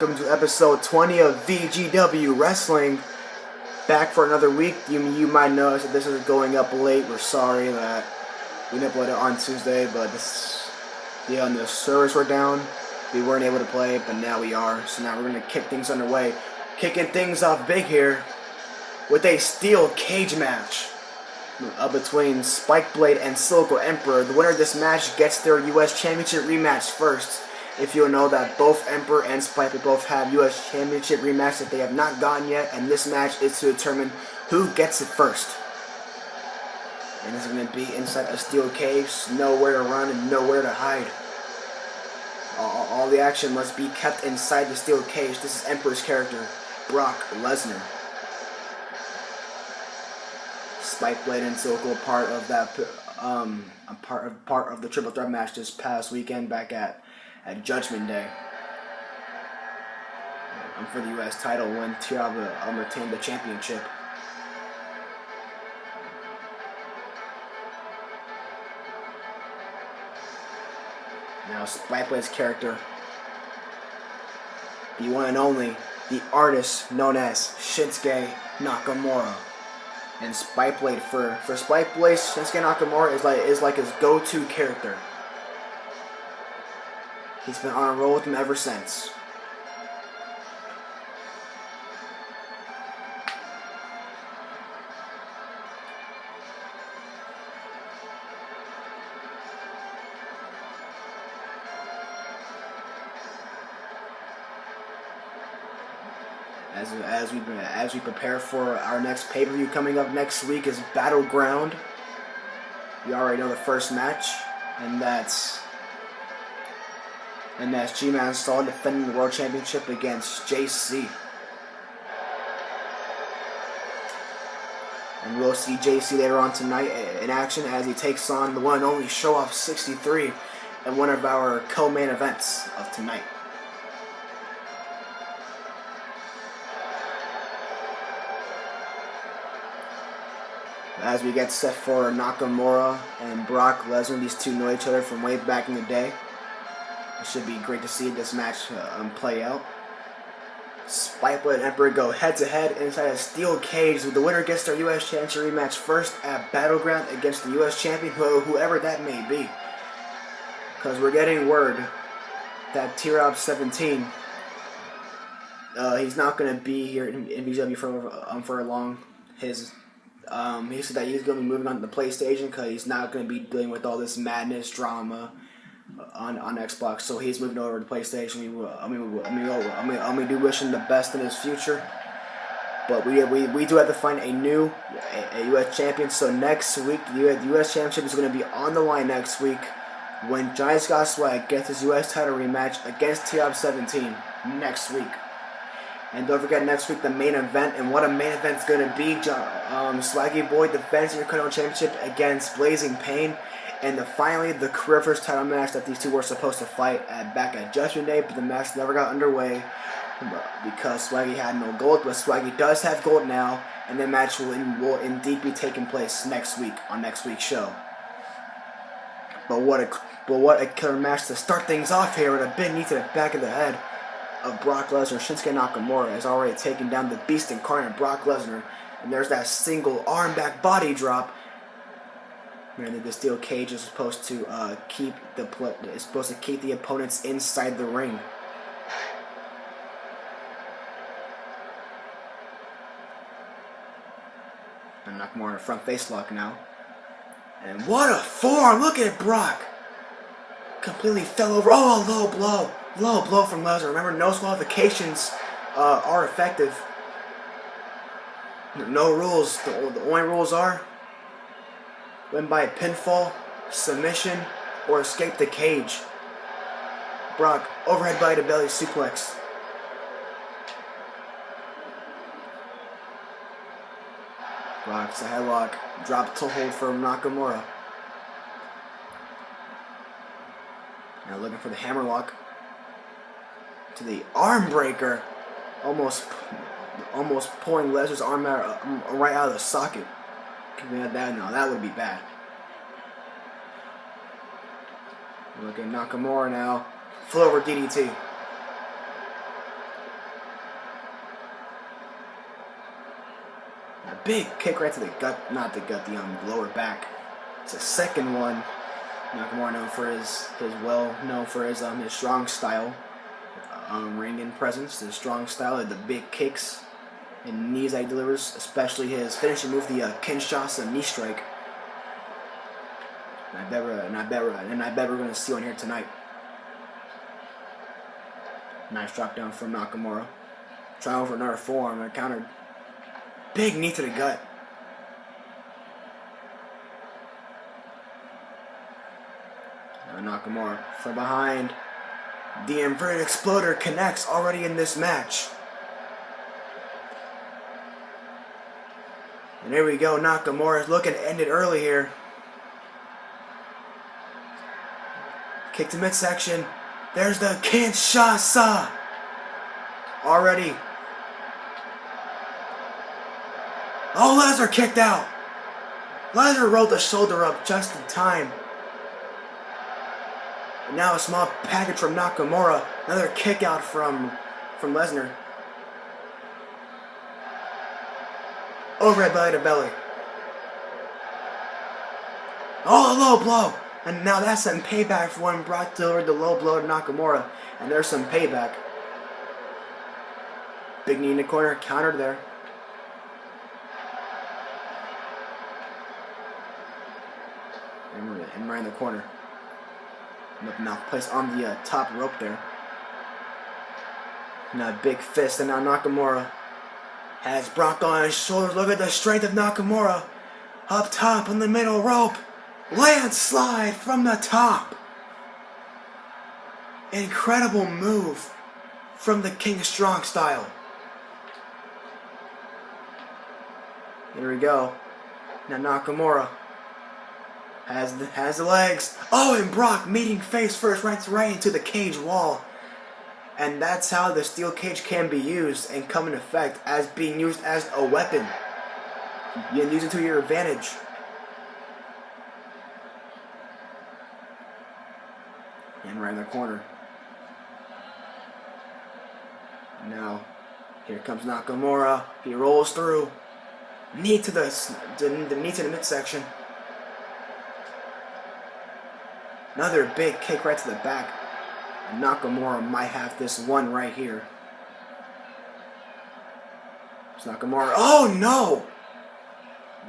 Welcome to episode 20 of VGW Wrestling. Back for another week. You might notice that this is going up late. We're sorry that we didn't upload it on Tuesday, but the servers were down. We weren't able to play, but now we are. So now we're going to kick things underway. Kicking things off big here with a steel cage match between Spikeblade and CyclicalEmperor. The winner of this match gets their U.S. Championship rematch first. If you'll know that both Emperor and Spikeblade both have U.S. Championship rematch that they have not gotten yet, and this match is to determine who gets it first. And it's going to be inside a steel cage, nowhere to run and nowhere to hide. All the action must be kept inside the steel cage. This is Emperor's character, Brock Lesnar. Spikeblade and Cyclical part of that, part of the triple threat match this past weekend back at Judgment Day. For the U.S. title when Tiara retained the championship. Now Spikeblade's character, the one and only, the artist known as Shinsuke Nakamura. And Spikeblade, for Spikeblade, Shinsuke Nakamura is like his go-to character. He's been on a roll with him ever since. As we prepare for our next pay-per-view coming up next week is Battleground. You already know the first match, and that's G-Man Saul defending the World Championship against JC. And we'll see JC later on tonight in action as he takes on the one and only Show Off 63 in one of our co-main events of tonight. As we get set for Nakamura and Brock Lesnar, these two know each other from way back in the day. It should be great to see this match play out. Spikeblade and Emperor go head-to-head inside a steel cage. The winner gets their U.S. Championship rematch first at Battleground against the U.S. Champion, whoever that may be. Because we're getting word that T-Rob 17, he's not going to be here in VGW for long. He said that he's going to be moving on to the PlayStation because he's not going to be dealing with all this madness drama on Xbox. So he's moving over to PlayStation. We do wish him the best in his future. But we do have to find a U.S. champion. So next week, the U.S. Championship is going to be on the line next week when Giant Scott Swag gets his U.S. title rematch against T-Rob 17 next week. And don't forget next week the main event, and what a main event's going to be. Swaggy Boy defends the Intercontinental Championship against Blazing Pain. And finally the career first title match that these two were supposed to fight back at Judgment Day, but the match never got underway because Swaggy had no gold. But Swaggy does have gold now, and the match will indeed be taking place next week on next week's show. But what a killer match to start things off here with a big knee to the back of the head of Brock Lesnar. Shinsuke Nakamura has already taken down the beast incarnate Brock Lesnar, and there's that single arm back body drop. And the steel cage is supposed to keep the opponents inside the ring. And Nakamura in a front face lock now. And what a forearm! Look at Brock. Completely fell over. Oh, a low blow. Low blow from Lesnar. Remember, no disqualifications are effective. No rules. The only rules are win by pinfall, submission, or escape the cage. Brock, overhead body to belly suplex. Brock's a headlock. Drop to hold for Nakamura. Now looking for the hammerlock. To the arm breaker. Almost pulling Lesnar's arm right out of the socket. Could we have that? No, that would be bad. Look at Nakamura now. Full over DDT. A big kick right to the gut, not the gut, the lower back. It's a second one. Nakamura known for his strong style, ring and presence, his strong style, the big kicks and knees that he delivers, especially his finishing move, the Kinshasa knee strike. And I bet we're gonna see one here tonight. Nice drop down from Nakamura. Trying for another forearm and countered. Big knee to the gut. Now Nakamura from behind. The inverted exploder connects already in this match. And here we go. Nakamura is looking to end it early here. Kick to midsection. There's the Kinshasa. Already. Oh, Lesnar kicked out. Lesnar rolled the shoulder up just in time. And now a small package from Nakamura. Another kick out from Lesnar. Overhead belly to belly. Oh, a low blow. And now that's some payback for when Brock delivered the low blow to Nakamura. And there's some payback. Big knee in the corner, countered there. And right in the corner. Now placed on the top rope there. Now a big fist, and now Nakamura has Brock on his shoulders. Look at the strength of Nakamura. Up top on the middle rope. Landslide from the top. Incredible move from the King of Strong style. Here we go. Now Nakamura has the legs. Oh, and Brock meeting face first right into the cage wall. And that's how the steel cage can be used and come in effect as being used as a weapon. You can use it to your advantage. And right in the corner. Now, here comes Nakamura. He rolls through. Knee to the knee to the midsection. Another big kick right to the back. And Nakamura might have this one right here. It's Nakamura. Oh no!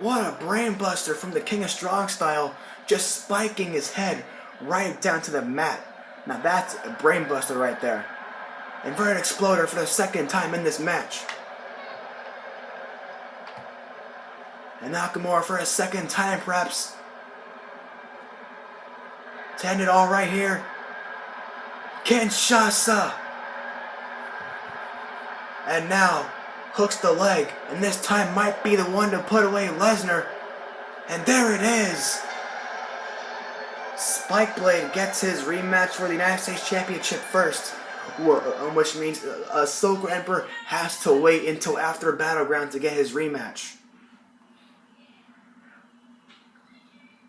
What a brain buster from the King of Strong style, just spiking his head right down to the mat. Now that's a brain buster right there. Inverted exploder for the second time in this match. And Nakamura for a second time perhaps. To end it all right here. Kinshasa. And now hooks the leg, and this time might be the one to put away Lesnar. And there it is. Spikeblade gets his rematch for the United States Championship first, which means CyclicalEmperor has to wait until after Battleground to get his rematch.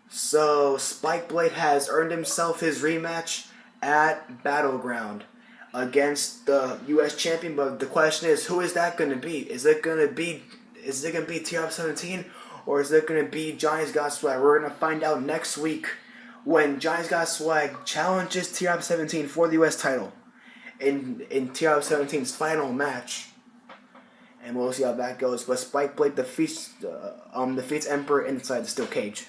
So Spikeblade has earned himself his rematch at Battleground against the U.S. champion. But the question is, who is that going to be? Is it going to be TR17, or is it going to be Johnny's Got Swag? We're going to find out next week when Johnny's Got Swag challenges TR17 for the U.S. title in TR17's final match. And we'll see how that goes. But Spikeblade defeats Emperor inside the steel cage.